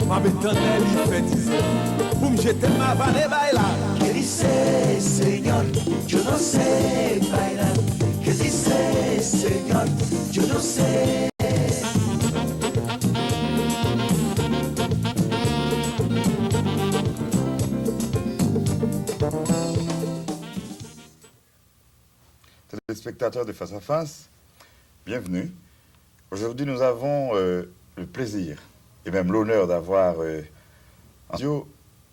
Ma bétonelle, il fait dizer. Pour me jeter ma vanne, baila. ¿Qué dice, Señor? Yo no sé bailar. ¿Qué dice, Señor? Yo no sé. Téléspectateurs de Face à Face, bienvenue. Aujourd'hui, nous avons le plaisir et même l'honneur d'avoir en studio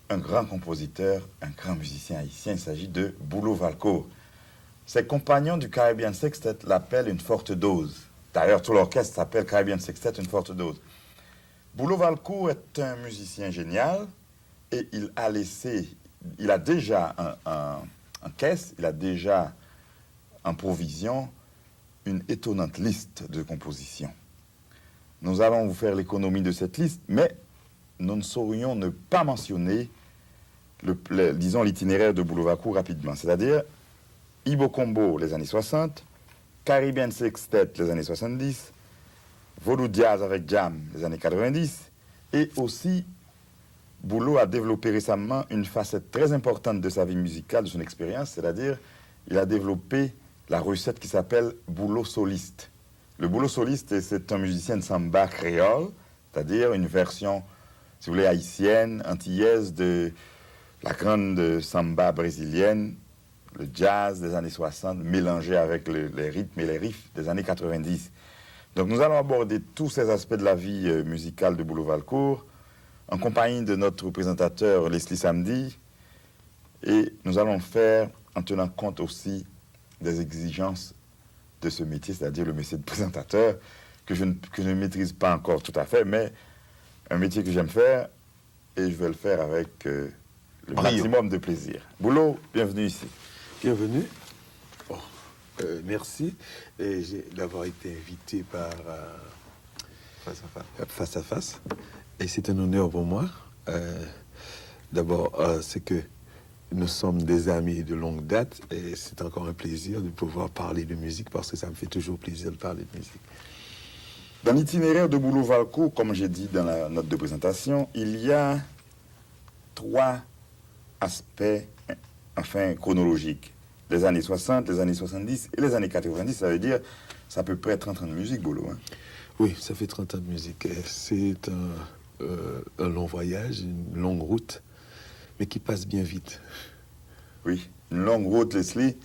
un grand compositeur, un grand musicien haïtien. Il s'agit de Boulo Valcourt. Ses compagnons du Caribbean Sextet l'appellent une forte dose. D'ailleurs, tout l'orchestre s'appelle Caribbean Sextet une forte dose. Boulo Valcourt est un musicien génial et il a déjà en caisse, il a déjà en provision une étonnante liste de compositions. Nous allons vous faire l'économie de cette liste, mais nous ne saurions ne pas mentionner, disons, l'itinéraire de Boulo Valcourt rapidement. C'est-à-dire Ibo Combo, les années 60, Caribbean Sextet, les années 70, Vodou Jazz avec Jam, les années 90, et aussi, Boulo a développé récemment une facette très importante de sa vie musicale, de son expérience, c'est-à-dire il a développé la recette qui s'appelle Boulo soliste. Le Boulo soliste, c'est un musicien de samba créole, c'est-à-dire une version, si vous voulez, haïtienne, antillaise de la grande samba brésilienne, le jazz des années 60, mélangé avec les rythmes et les riffs des années 90. Donc nous allons aborder tous ces aspects de la vie musicale de Boulo Valcourt, en compagnie de notre présentateur Leslie Samedi, et nous allons le faire en tenant compte aussi des exigences de ce métier, c'est-à-dire le métier de présentateur, que je ne maîtrise pas encore tout à fait, mais un métier que j'aime faire, et je vais le faire avec le maximum de plaisir. Boulo, bienvenue ici. Bienvenue. Bon, merci d'avoir été invité par Face à Face. Et c'est un honneur pour moi. D'abord, c'est que nous sommes des amis de longue date et c'est encore un plaisir de pouvoir parler de musique parce que ça me fait toujours plaisir de parler de musique. Dans l'itinéraire de Boulo Valcourt, comme j'ai dit dans la note de présentation, il y a 3 aspects, enfin, chronologiques. Les années 60, les années 70 et les années 90, ça veut dire, c'est à peu près 30 ans de musique, Boulo. Hein? Oui, ça fait 30 ans de musique. C'est un long voyage, une longue route, mais qui passe bien vite. Oui, une longue route, Leslie.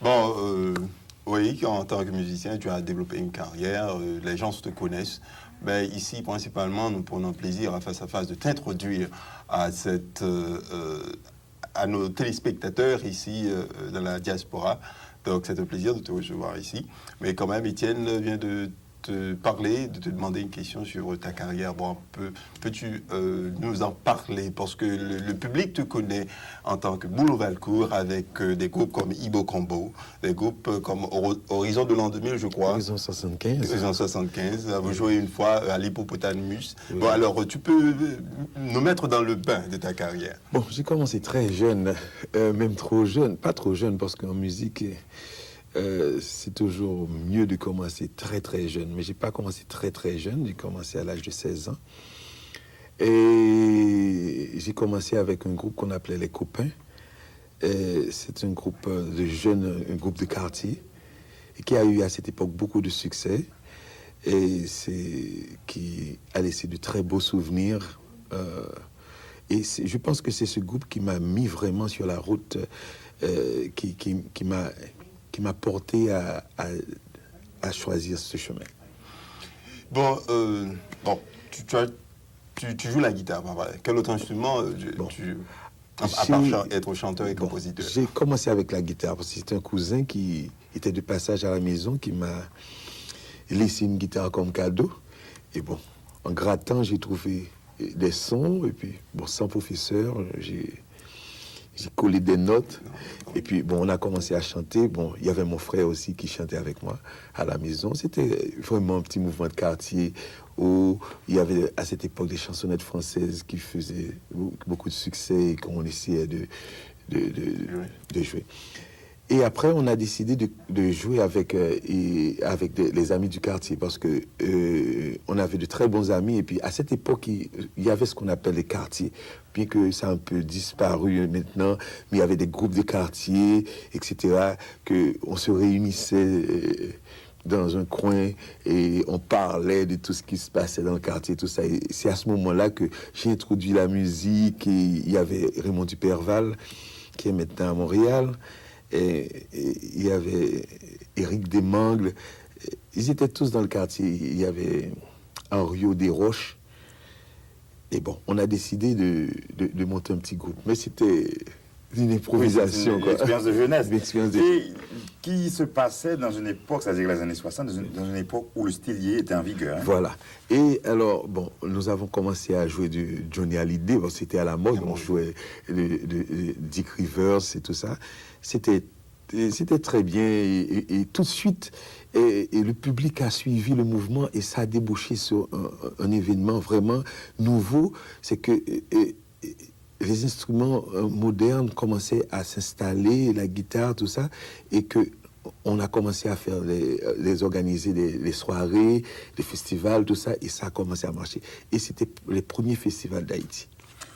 Bon, oui, en tant que musicien, tu as développé une carrière, les gens te connaissent. Mais ici, principalement, nous prenons plaisir à Face de t'introduire à à nos téléspectateurs ici dans la diaspora. Donc, c'est un plaisir de te recevoir ici. Mais quand même, Étienne vient de te parler, de te demander une question sur ta carrière. Bon, peux-tu nous en parler? Parce que le public te connaît en tant que Boulo Valcourt avec des groupes comme Ibo Combo, des groupes comme Horizon de l'an 2000, je crois. Horizon 75. Horizon 75. Vous jouez une fois à l'Hippopotamus. Oui. Bon, alors, tu peux nous mettre dans le bain de ta carrière. Bon, j'ai commencé très jeune, même trop jeune. Pas trop jeune, parce qu'en musique... c'est toujours mieux de commencer très très jeune, mais j'ai pas commencé très très jeune, j'ai commencé à l'âge de 16 ans et j'ai commencé avec un groupe qu'on appelait les Copains. C'est un groupe de jeunes, un groupe de quartier et qui a eu à cette époque beaucoup de succès et qui a laissé de très beaux souvenirs et je pense que c'est ce groupe qui m'a mis vraiment sur la route, qui m'a porté à choisir ce chemin. Bon, tu joues la guitare. Quel autre instrument à part être chanteur et compositeur? J'ai commencé avec la guitare parce que c'est un cousin qui était de passage à la maison qui m'a laissé une guitare comme cadeau. Et bon, en grattant, j'ai trouvé des sons. Et puis, bon, sans professeur, j'ai collé des notes. Et puis, bon, on a commencé à chanter. Bon, il y avait mon frère aussi qui chantait avec moi à la maison. C'était vraiment un petit mouvement de quartier où il y avait à cette époque des chansonnettes françaises qui faisaient beaucoup de succès et qu'on essayait de jouer. Et après, on a décidé de jouer avec les amis du quartier parce que on avait de très bons amis. Et puis, à cette époque, il y avait ce qu'on appelle les quartiers. Bien que ça a un peu disparu maintenant, mais il y avait des groupes de quartiers, etc., qu'on se réunissait dans un coin et on parlait de tout ce qui se passait dans le quartier, tout ça. Et c'est à ce moment-là que j'ai introduit la musique. Et il y avait Raymond Duperval, qui est maintenant à Montréal. Et il y avait Éric Desmangles. Ils étaient tous dans le quartier. Il y avait Henriot Desroches. Et bon, on a décidé de monter un petit groupe. Mais c'était une improvisation. Une expérience de jeunesse. Une expérience de... Et qui se passait dans une époque, c'est-à-dire les années 60, dans une époque où le style yé était en vigueur. Hein. Voilà. Et alors, bon, nous avons commencé à jouer du Johnny Hallyday. Bon, c'était à la mode. On jouait de Dick Rivers et tout ça. C'était très bien. Et tout de suite, et le public a suivi le mouvement et ça a débouché sur un événement vraiment nouveau. C'est que les instruments modernes commençaient à s'installer, la guitare, tout ça, et que on a commencé à faire organiser les soirées, les festivals, tout ça, et ça a commencé à marcher. Et c'était les premiers festivals d'Haïti.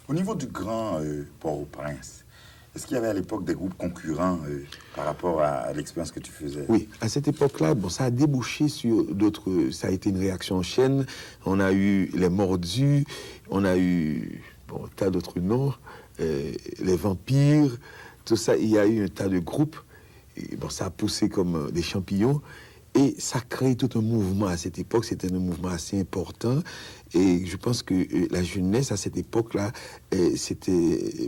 Au niveau du grand Port-au-Prince, est-ce qu'il y avait à l'époque des groupes concurrents par rapport à l'expérience que tu faisais? Oui, à cette époque-là, bon, ça a débouché sur d'autres... Ça a été une réaction en chaîne. On a eu les Mordus, on a eu un tas d'autres noms, les Vampires, tout ça. Il y a eu un tas de groupes. Et bon, ça a poussé comme des champignons. Et ça a créé tout un mouvement à cette époque. C'était un mouvement assez important. Et je pense que la jeunesse, à cette époque-là,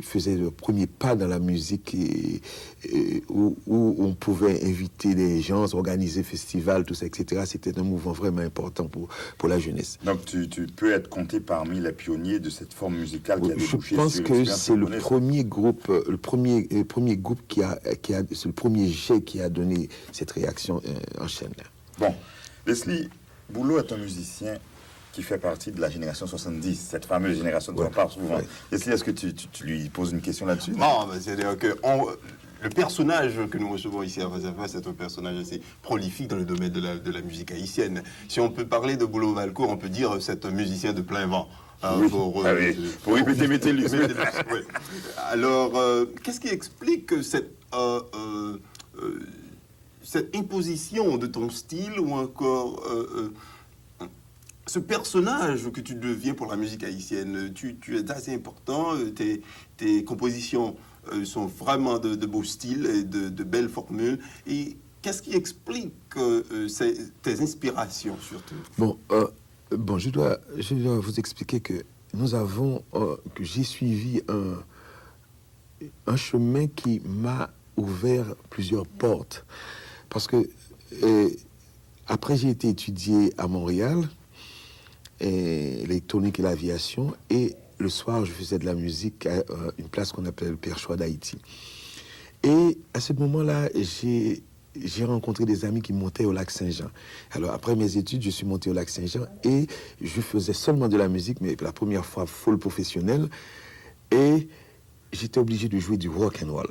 faisait le premier pas dans la musique où on pouvait inviter des gens, organiser festivals, tout ça, etc. C'était un mouvement vraiment important pour la jeunesse. Donc, tu peux être compté parmi les pionniers de cette forme musicale qui a débouché sur... Je pense que c'est le premier groupe, c'est le premier jet qui a donné cette réaction en chaîne. Bon, Leslie Boulot est un musicien qui fait partie de la génération 70, cette fameuse génération dont on parle souvent. Leslie, est-ce que tu lui poses une question là-dessus? Non, c'est-à-dire que le personnage que nous recevons ici à Face, c'est un personnage assez prolifique dans le domaine de la musique haïtienne. Si on peut parler de Boulot Valcourt, on peut dire c'est un musicien de plein vent. Oui. Pour répéter Métellus. Oui. Alors, qu'est-ce qui explique cette imposition de ton style ou encore ce personnage que tu deviens pour la musique haïtienne? Tu es assez important, tes compositions sont vraiment de beaux styles et de belles formules. Et qu'est-ce qui explique tes inspirations surtout? Bon, je dois vous expliquer que que j'ai suivi un chemin qui m'a ouvert plusieurs portes. Parce que après, j'ai été étudié à Montréal, l'électronique et l'aviation, et le soir, je faisais de la musique à une place qu'on appelle le Perchoir d'Haïti. Et à ce moment-là, j'ai rencontré des amis qui montaient au lac Saint-Jean. Alors, après mes études, je suis monté au lac Saint-Jean et je faisais seulement de la musique, mais la première fois full professionnel. Et j'étais obligé de jouer du rock and roll.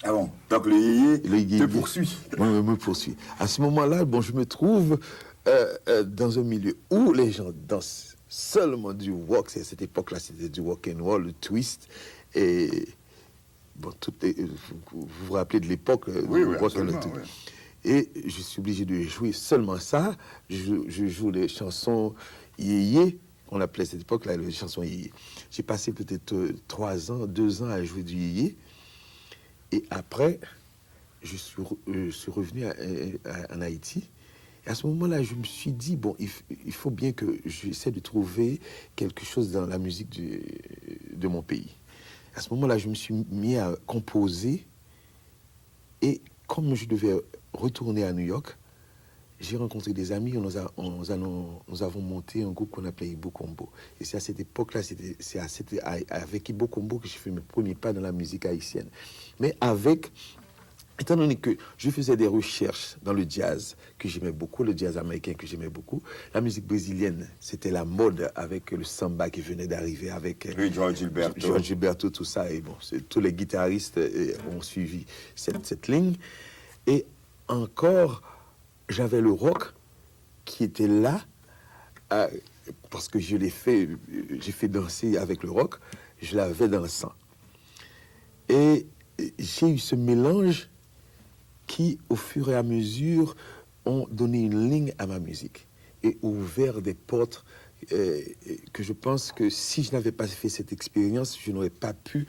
Ah bon? Donc le yéyé te poursuit. Oui, me poursuit. À ce moment-là, bon, je me trouve dans un milieu où les gens dansent seulement du rock. C'est à cette époque-là, c'était du rock and roll, le twist. Et bon, vous vous rappelez de l'époque oui, du rock and roll. Oui. Et je suis obligé de jouer seulement ça. Je joue les chansons yéyé, qu'on appelait à cette époque-là, les chansons yéyé. J'ai passé peut-être 2 ans à jouer du yéyé. Et après, je suis revenu en Haïti. Et à ce moment-là, je me suis dit, bon, il faut bien que j'essaie de trouver quelque chose dans la musique de mon pays. À ce moment-là, je me suis mis à composer. Et comme je devais retourner à New York, j'ai rencontré des amis. Nous avons monté un groupe qu'on appelait Ibo Combo. Et c'est à cette époque-là, c'est avec Ibo Combo que j'ai fait mes premiers pas dans la musique haïtienne. Mais avec étant donné que je faisais des recherches dans le jazz, que j'aimais beaucoup, le jazz américain que j'aimais beaucoup, la musique brésilienne, c'était la mode avec le samba qui venait d'arriver, avec Oui, George Gilberto. George Gilberto, tout ça. Et bon, tous les guitaristes ont suivi cette ligne. Et encore, j'avais le rock qui était là, parce que j'ai fait danser avec le rock, je l'avais dans le sang. Et j'ai eu ce mélange qui, au fur et à mesure, ont donné une ligne à ma musique et ouvert des portes que je pense que si je n'avais pas fait cette expérience, je n'aurais pas pu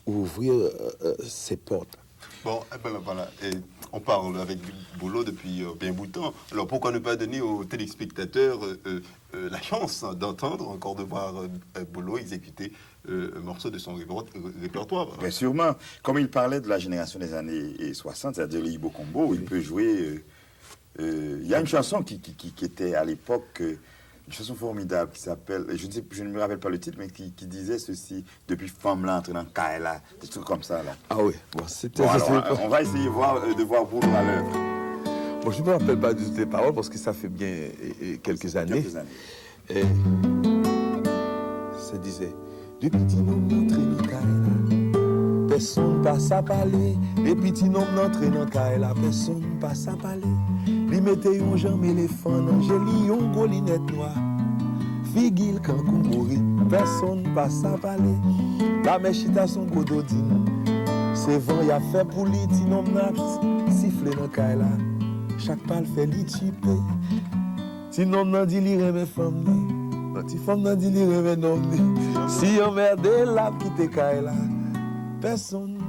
ouvrir ces portes. Bon, eh ben, voilà, et on parle avec Boulo depuis bien bout de temps. Alors pourquoi ne pas donner aux téléspectateurs la chance d'entendre, encore de voir Boulo exécuter un morceau de son répertoire. Bien sûrement. Comme il parlait de la génération des années 60, c'est-à-dire les Ibo Combo, il peut jouer... Il y a une chanson qui était à l'époque... une chanson formidable qui s'appelle, je ne me rappelle pas le titre, mais qui disait ceci, depuis femme là, entre dans Kaela, des trucs comme ça là. Ah oui, bon, c'était... Bon, alors, on va essayer de voir Boulo à l'œuvre. Bon, je ne me rappelle pas de toutes les paroles parce que ça fait bien quelques années. Et ça disait, du petit homme d'entrée dans Kaela, personne passe à parler. Les petits homme d'entrée dans Kaela, personne passe à parler. Li mette yon jambe éléphant dans jeli yon golinette noire. Figil quand mouri, personne passe à parler. La mèchita son gododine. C'est vent y a fait pour li, ti nom naps, siffle dans Kaela. Chaque pal fait li chipé. Ti nom nan di li reme femme li. Ti femme nan di li reme nom li. Si yon merde la quitte Kaela, personne,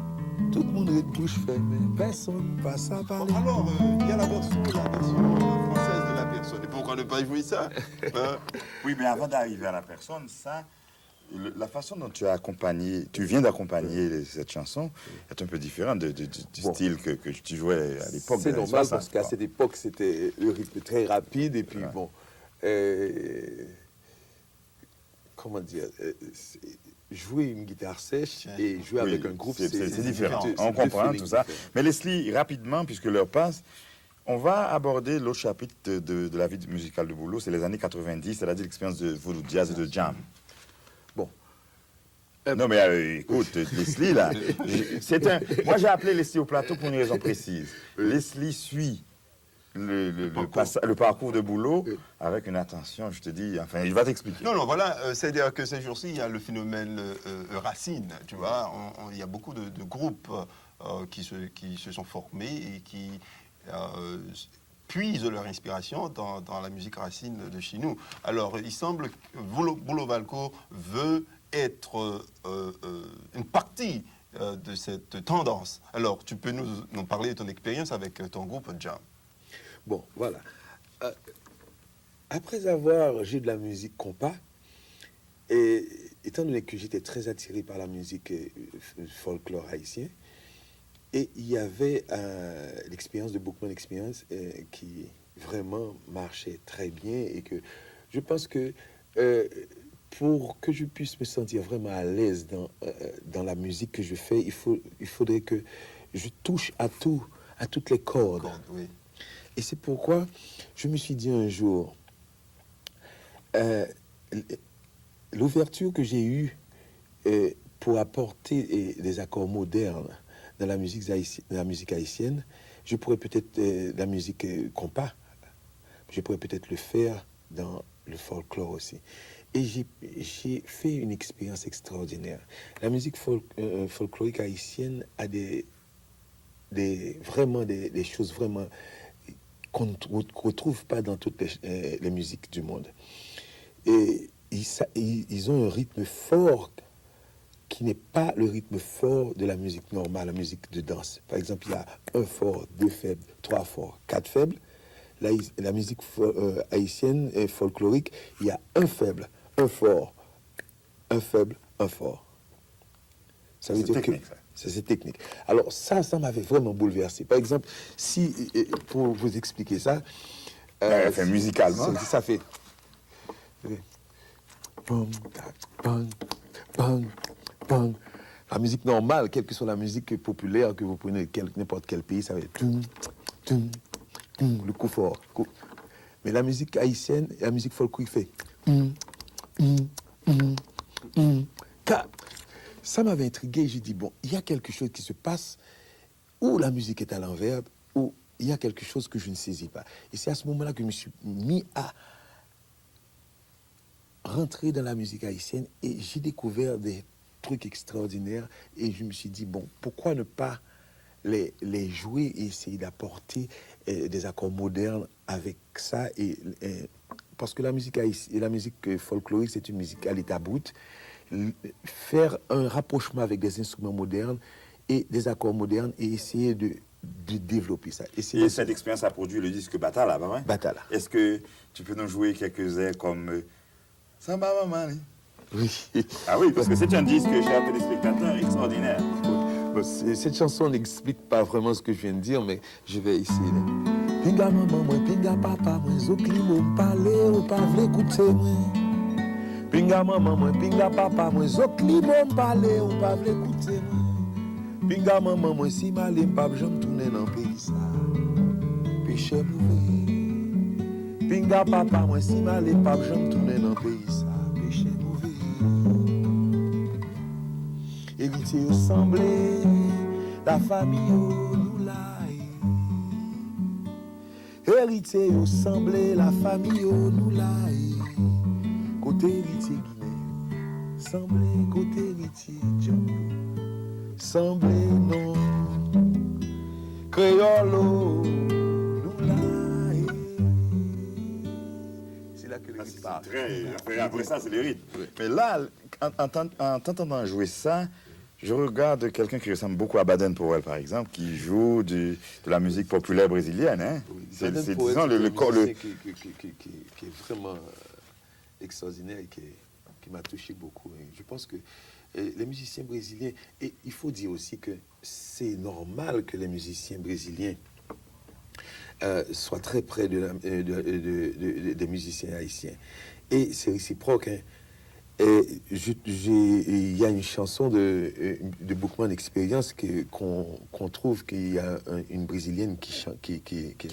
tout le monde est bouche fermée, personne passe à parler. Bon, alors, il y a la version française de la personne. Et pourquoi ne pas jouer ça hein? Oui, mais avant d'arriver à la personne, ça, la façon dont tu viens d'accompagner cette chanson est un peu différente du style que tu jouais à l'époque. C'est normal parce qu'à cette époque, c'était le rythme très rapide et puis bon, comment dire, jouer une guitare sèche et jouer avec un groupe, c'est différent. On comprend tout ça. Mais Leslie, rapidement, puisque l'heure passe, on va aborder l'autre chapitre de la vie musicale de Boulo, c'est les années 90, c'est-à-dire l'expérience de voodoo jazz et de jam. Bon. Non mais écoute, Leslie là, moi j'ai appelé Leslie au plateau pour une raison précise. Leslie suit le parcours de Boulo avec une attention, je te dis, enfin, il va t'expliquer. Non, voilà, c'est-à-dire que ces jours-ci, il y a le phénomène Racine, tu vois, il y a beaucoup de groupes qui se sont formés et qui puisent leur inspiration dans la musique Racine de chez nous. Alors, il semble que Boulo Valco veut être une partie de cette tendance. Alors, tu peux nous parler de ton expérience avec ton groupe Jam. Bon, voilà. Après avoir joué de la musique compas, et étant donné que j'étais très attiré par la musique folklore haïtienne, et il y avait l'expérience de Bookman Experience qui vraiment marchait très bien et que je pense que pour que je puisse me sentir vraiment à l'aise dans la musique que je fais, il faudrait que je touche à toutes les cordes. Oui. Et c'est pourquoi je me suis dit un jour, l'ouverture que j'ai eue pour apporter des accords modernes dans la musique haïtienne, je pourrais peut-être, la musique compas, je pourrais peut-être le faire dans le folklore aussi. Et j'ai fait une expérience extraordinaire. La musique folklorique haïtienne a vraiment des choses vraiment qu'on ne retrouve pas dans toutes les musiques du monde. Et ils ont un rythme fort qui n'est pas le rythme fort de la musique normale, la musique de danse. Par exemple, il y a un fort, deux faibles, trois forts, quatre faibles. La musique haïtienne et folklorique, il y a un faible, un fort, un faible, un fort. Ça veut dire technique, que c'est technique. Alors ça m'avait vraiment bouleversé. Par exemple, si pour vous expliquer ça, fait musicalement, ça fait bang, bang, bang, bang. La musique normale, quelle que soit la musique populaire que vous prenez n'importe quel pays, ça va être toum, toum, toum, le coup fort. Mais la musique haïtienne, la musique folklorique fait ça m'avait intrigué. J'ai dit, bon, il y a quelque chose qui se passe où la musique est à l'envers, où il y a quelque chose que je ne saisis pas. Et c'est à ce moment-là que je me suis mis à rentrer dans la musique haïtienne et j'ai découvert des trucs extraordinaires et je me suis dit, bon, pourquoi ne pas les jouer et essayer d'apporter des accords modernes avec ça parce que la musique haïtienne, la musique folklorique, c'est une musique à l'état brut. Faire un rapprochement avec des instruments modernes et des accords modernes et essayer de développer ça. Et cette expérience a produit le disque Batala, pas vrai? Batala. Est-ce que tu peux nous jouer quelques airs comme Samba Maman? Oui. Ah oui, parce que c'est un disque, chers téléspectateurs, extraordinaire. Bon, cette chanson n'explique pas vraiment ce que je viens de dire, mais je vais essayer. Pinga maman, moi, pinga papa, moi, zokli, moi, parler, ou pas vle écouter, moi. Pinga maman, moi, pinga papa, moi, zokli, moi, parler, ou pas vle écouter, moi. Pinga maman, moi, si malé, m'pap, j'aime tourner dans le pays, ça. Péché mauvais. Pinga papa, moi, si malé, m'pap, j'aime tourner dans le pays, ça. Péché mauvais. Héritier semblé, la famille nous l'a. Héritier semblé, la famille nous l'a. Côté héritier Guinée, semblé côté héritier Django, semblé non, créolo nous l'a. C'est là que le rythme part. Après ça, c'est le rythme. Mais là, en t'entendant jouer ça, je regarde quelqu'un qui ressemble beaucoup à Baden Powell, par exemple, qui joue de la musique populaire brésilienne. Hein? Oui, c'est disons le qui est vraiment extraordinaire et qui m'a touché beaucoup. Et je pense que les musiciens brésiliens, et il faut dire aussi que c'est normal que les musiciens brésiliens soient très près des musiciens haïtiens. Et c'est réciproque. Hein. Et il y a une chanson de Bookman Experience qu'on trouve qu'il y a une brésilienne qui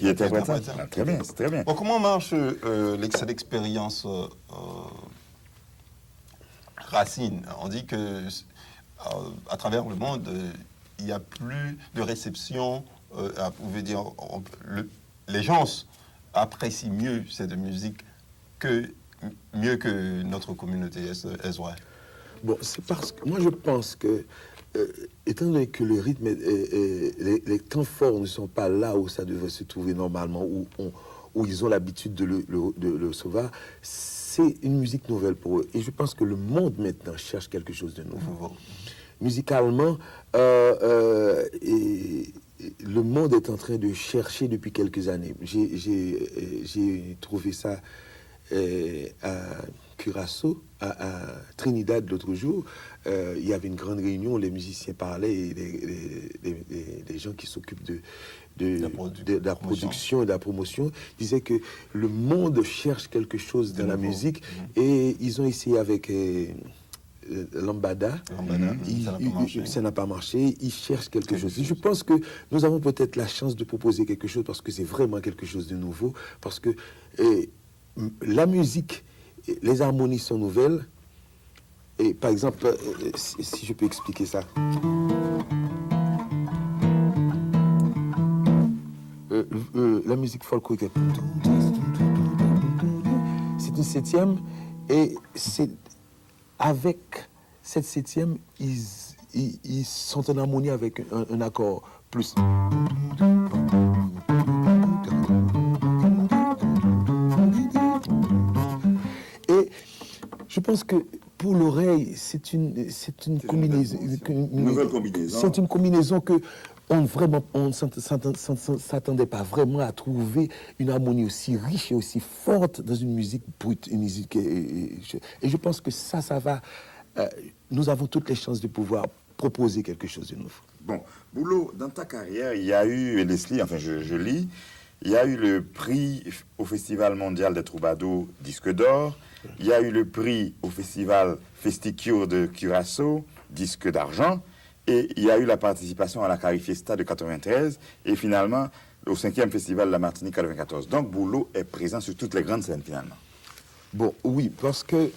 interprète ça. Ah, très bien, c'est très bien. Bon, comment marche cette expérience Racine? On dit que à travers le monde, il n'y a plus de réception. Les gens apprécient mieux cette musique mieux que notre communauté, est-ce vrai? Bon, c'est parce que moi je pense que, étant donné que le rythme, les temps forts ne sont pas là où ça devrait se trouver normalement, où ils ont l'habitude de le recevoir, c'est une musique nouvelle pour eux. Et je pense que le monde maintenant cherche quelque chose de nouveau. Musicalement, le monde est en train de chercher depuis quelques années. J'ai trouvé ça à Curaçao, à Trinidad l'autre jour. Il y avait une grande réunion, les musiciens parlaient et les gens qui s'occupent de la production et de la promotion disaient que le monde cherche quelque chose dans la musique et ils ont essayé avec Lambada. Ça n'a pas marché. Ils cherchent quelque chose. Et je pense que nous avons peut-être la chance de proposer quelque chose parce que c'est vraiment quelque chose de nouveau, parce que la musique, les harmonies sont nouvelles. Et par exemple, si je peux expliquer ça. La musique folklorique, c'est une septième, et c'est avec cette septième, ils sont en harmonie avec un accord plus. Et je pense que pour l'oreille, c'est une combinaison. Une nouvelle combinaison. C'est une combinaison que on ne s'attendait pas vraiment à trouver une harmonie aussi riche et aussi forte dans une musique brute, une musique. Et je pense que ça va. Nous avons toutes les chances de pouvoir proposer quelque chose de nouveau. Bon, Boulot, dans ta carrière, il y a eu, Leslie, enfin je lis, il y a eu le prix au Festival mondial des troubadours disque d'or, il y a eu le prix au Festival Festicure de Curaçao, disque d'argent. Et il y a eu la participation à la Carifiesta de 93 et finalement au 5e Festival de la Martinique 94. Donc Boulo est présent sur toutes les grandes scènes finalement. Bon, oui, parce que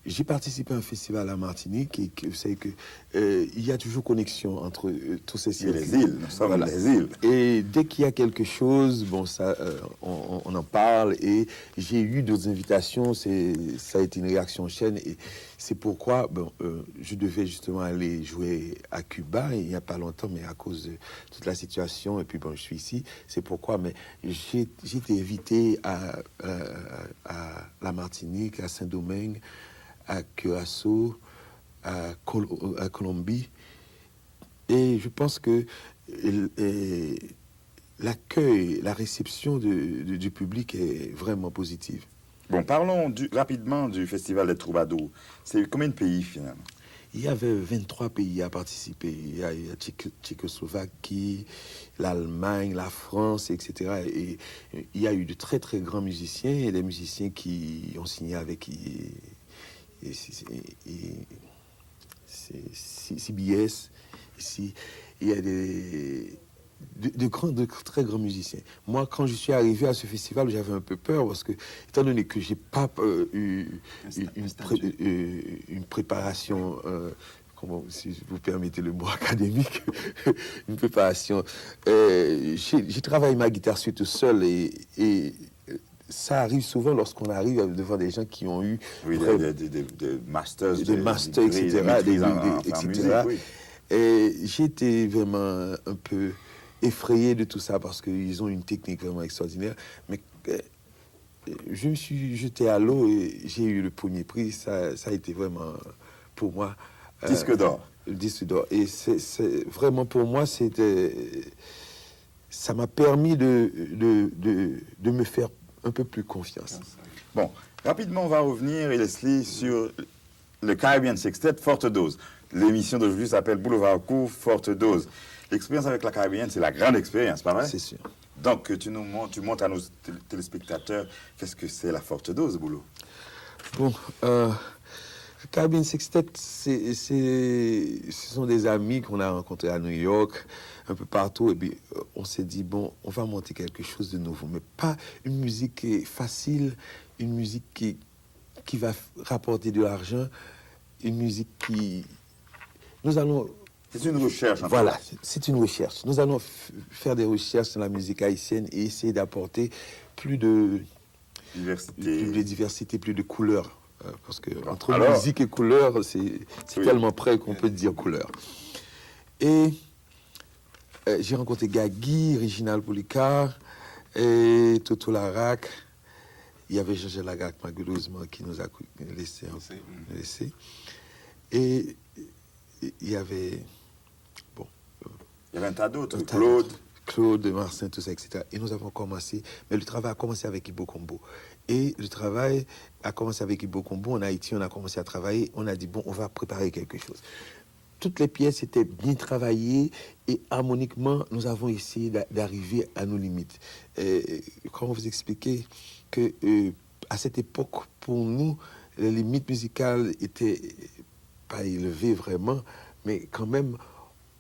j'ai participé à un festival à Martinique et que vous savez que il y a toujours connexion entre tous ces C'est les circuits. îles, nous sommes Voilà. les îles. Et dès qu'il y a quelque chose, bon, ça, on en parle. Et j'ai eu d'autres invitations. Ça a été une réaction en chaîne. Et c'est pourquoi je devais justement aller jouer à Cuba il n'y a pas longtemps, mais à cause de toute la situation. Et puis bon, je suis ici. C'est pourquoi. Mais j'ai été invité à la Martinique, à Saint-Domingue, à Curaçao, à Colombie. Et je pense que l'accueil, la réception du public est vraiment positive. Bon, parlons rapidement du Festival des Troubadours. C'est combien de pays finalement? Il y avait 23 pays à participer. Il y a Tchécoslovaquie, l'Allemagne, la France, etc. Et il y a eu de très très grands musiciens et des musiciens qui ont signé avec CBS. Ici, il y a de très grands musiciens. Moi, quand je suis arrivé à ce festival, j'avais un peu peur parce que, étant donné que j'ai pas eu une préparation, si vous permettez le mot académique, une préparation. J'ai travaillé ma guitare surtout seul et ça arrive souvent lorsqu'on arrive devant des gens qui ont eu des masters, des masters, etc. Oui. Et j'ai été vraiment un peu effrayé de tout ça parce qu'ils ont une technique vraiment extraordinaire. Mais je me suis jeté à l'eau et j'ai eu le premier prix. Ça a été vraiment, pour moi... disque d'or. Disque d'or. Et c'est vraiment, pour moi, ça m'a permis de me faire un peu plus confiance. Bon, rapidement, on va revenir, Leslie, sur le Caribbean Sextet Forte Dose. L'émission d'aujourd'hui s'appelle Boulevard Court Forte Dose. L'expérience avec la Caribéenne, c'est la grande expérience, pas vrai? C'est sûr. Donc, tu montres à nos téléspectateurs qu'est-ce que c'est la Forte Dose, Boulot. Bon, le Caribbean Sextet, ce sont des amis qu'on a rencontrés à New York, un peu partout, et puis on s'est dit, bon, on va monter quelque chose de nouveau, mais pas une musique facile, une musique qui va rapporter de l'argent, une musique qui... Nous allons... C'est une recherche. Voilà, c'est une recherche. Nous allons faire des recherches sur la musique haïtienne et essayer d'apporter plus de diversité, plus de couleurs. Parce que entre musique et couleur, c'est tellement près qu'on peut dire couleur. Et j'ai rencontré Gagui, Reginald Policar et Toto Larac. Il y avait Georges Lagac, malheureusement, qui nous a laissé. Et il y avait... Bon... Il y avait un tas d'autres. Claude, Marcin, tout ça, etc. Et nous avons commencé... Mais le travail a commencé avec Ibo Combo. Et le travail a commencé avec Ibo Combo. En Haïti, on a commencé à travailler. On a dit, bon, on va préparer quelque chose. Toutes les pièces étaient bien travaillées et harmoniquement, nous avons essayé d'arriver à nos limites. Comment vous expliquer que à cette époque, pour nous, les limites musicales étaient pas élevées vraiment, mais quand même,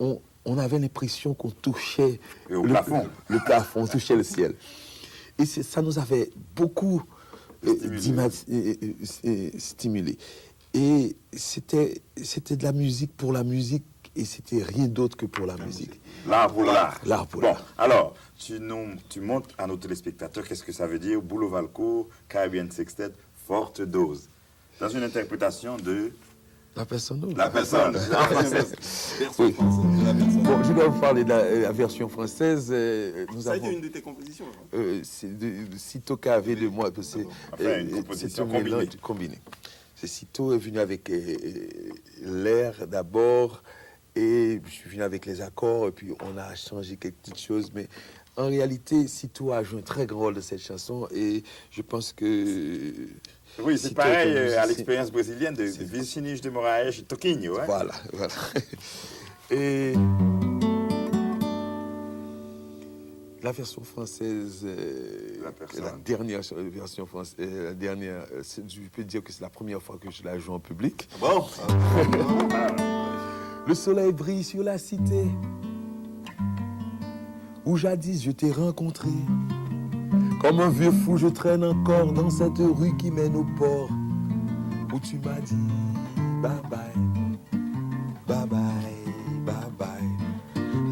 on avait l'impression qu'on touchait le plafond. Le plafond, on touchait le ciel. Et ça nous avait beaucoup stimulé. Et c'était de la musique pour la musique et c'était rien d'autre que pour la musique. L'art pour l'art. L'art pour bon, l'art. Alors, tu montres à nos téléspectateurs qu'est-ce que ça veut dire Boulevard Court, Caribbean Sextet, Forte Dose. Dans une interprétation de... La personne. La personne. Oui. Bon, je dois vous parler de la version française. Ça a été une de tes compositions. C'est de Cito KV de moi. C'est une composition combinée. C'est Cito est venu avec l'air d'abord et je suis venu avec les accords et puis on a changé quelques petites choses. Mais en réalité, Cito a joué un très grand rôle de cette chanson et je pense que... Oui, c'est pareil à l'expérience brésilienne de Viciniche de Moraes et Toquinho. Hein? Voilà. Et La version française, la dernière version française, je peux dire que c'est la première fois que je la joue en public. Bon. Le soleil brille sur la cité où jadis je t'ai rencontré. Comme un vieux fou, je traîne encore dans cette rue qui mène au port où tu m'as dit bye bye, bye bye, bye bye.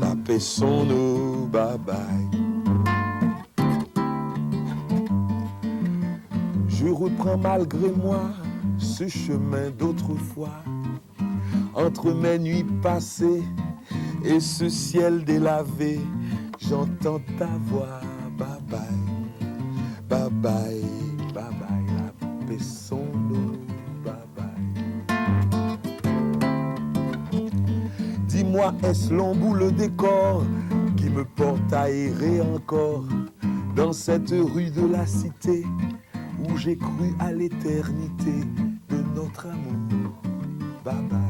La paix sont nous, bye bye. Je reprends malgré moi ce chemin d'autrefois. Entre mes nuits passées et ce ciel délavé, j'entends ta voix, bye bye. Bye bye, bye bye, la paix sont nous, bye bye. Dis-moi, est-ce l'ombre ou le décor qui me porte à errer encore dans cette rue de la cité où j'ai cru à l'éternité de notre amour? Bye bye,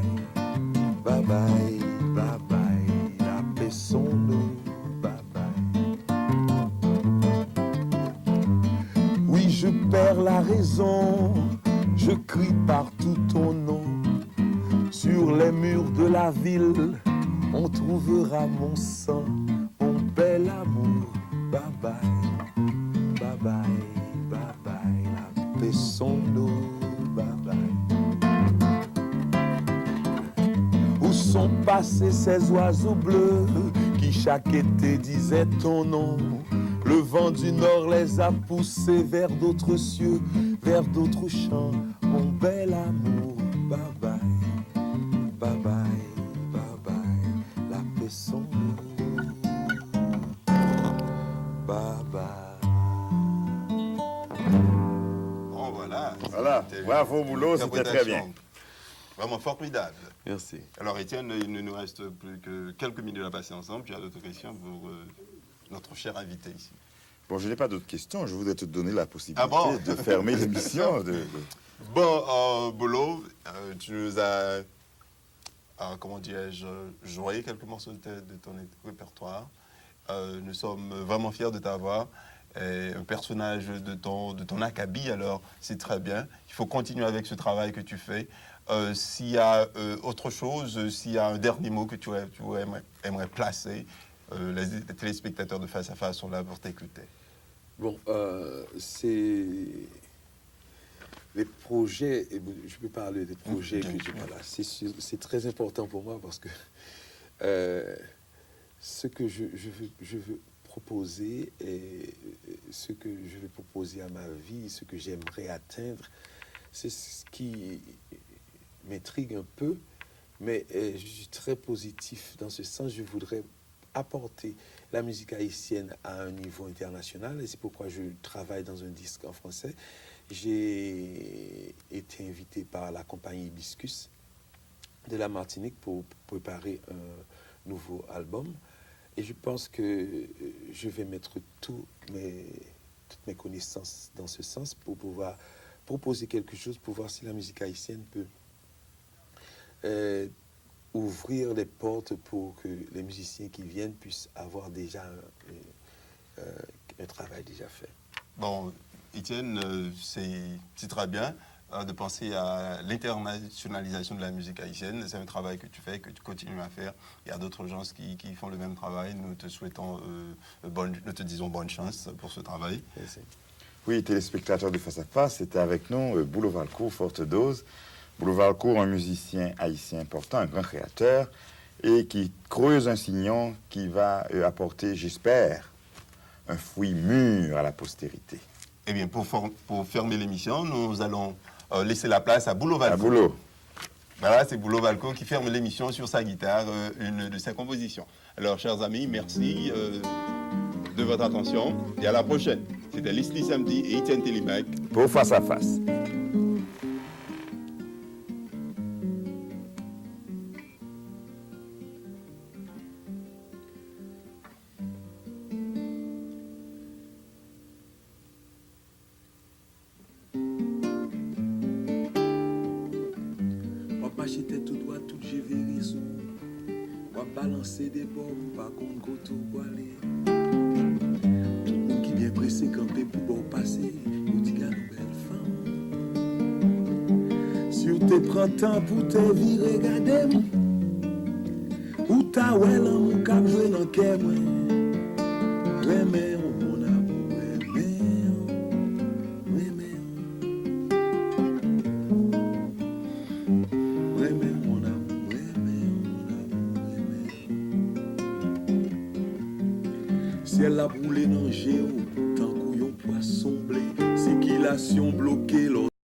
bye bye, bye bye, la paix sont nous. Je perds la raison, je crie partout ton nom. Sur les murs de la ville, on trouvera mon sang, mon bel amour. Bye bye, bye bye, bye bye, la paix sont nous, bye bye. Où sont passés ces oiseaux bleus qui chaque été disaient ton nom? Le vent du nord les a poussés vers d'autres cieux, vers d'autres champs, mon bel amour. Bye bye, bye bye, bye bye, la paix sont nous. Bye bye. Bon, voilà. Voilà, bravo, boulot, c'était très bien. Vraiment formidable. Merci. Alors, Étienne, il ne nous reste plus que quelques minutes à passer ensemble. Tu as d'autres questions pour notre cher invité ici? Bon, je n'ai pas d'autres questions. Je voudrais te donner la possibilité bon de fermer l'émission. Bon, Bolo, tu nous as, comment dirais-je, joué quelques morceaux de ton répertoire. Nous sommes vraiment fiers de t'avoir. Un personnage de ton acabit, alors c'est très bien. Il faut continuer avec ce travail que tu fais. S'il y a autre chose, s'il y a un dernier mot que tu aimerais placer, les téléspectateurs de Face à Face sont là pour t'écouter. Bon, c'est les projets, je peux parler des projets que j'ai là. C'est très important pour moi parce que ce que je veux proposer et ce que je veux proposer à ma vie, ce que j'aimerais atteindre, c'est ce qui m'intrigue un peu, mais je suis très positif dans ce sens. Je voudrais apporter la musique haïtienne à un niveau international et c'est pourquoi je travaille dans un disque en français. J'ai été invité par la compagnie Hibiscus de la Martinique pour préparer un nouveau album et je pense que je vais mettre toutes mes connaissances dans ce sens pour pouvoir proposer quelque chose, pour voir si la musique haïtienne peut ouvrir les portes pour que les musiciens qui viennent puissent avoir déjà un travail déjà fait. Bon, Étienne, c'est très bien de penser à l'internationalisation de la musique haïtienne. C'est un travail que tu fais, que tu continues à faire. Il y a d'autres gens qui font le même travail. Nous te souhaitons, nous te disons bonne chance pour ce travail. Merci. Oui, téléspectateurs de Face à Face, c'était avec nous Boulo Valcourt, Forte Dose. Boulo Valcourt, un musicien haïtien important, un grand créateur, et qui creuse un sillon qui va apporter, j'espère, un fruit mûr à la postérité. Eh bien, pour fermer l'émission, nous allons laisser la place à Boulo Valcourt. À Boulo. Voilà, c'est Boulo Valcourt qui ferme l'émission sur sa guitare, une de ses compositions. Alors, chers amis, merci de votre attention et à la prochaine. C'était Leslie Samedi et Étienne Télémac Pour Face à Face. J'étais tout droit, tout j'ai vérifié. On va balancer des bords, par contre, go tout aller. laisser camper pour bon passer, ou t'y gagne une belle femme. Si ou te prends temps pour te virer, regardez-moi. Ou ta ouais l'amour cap joué dans le moi. Remets mon amour, remets mon amour, ciel a brûlé dans le géo, tant couillon poisson blé, circulation bloquée,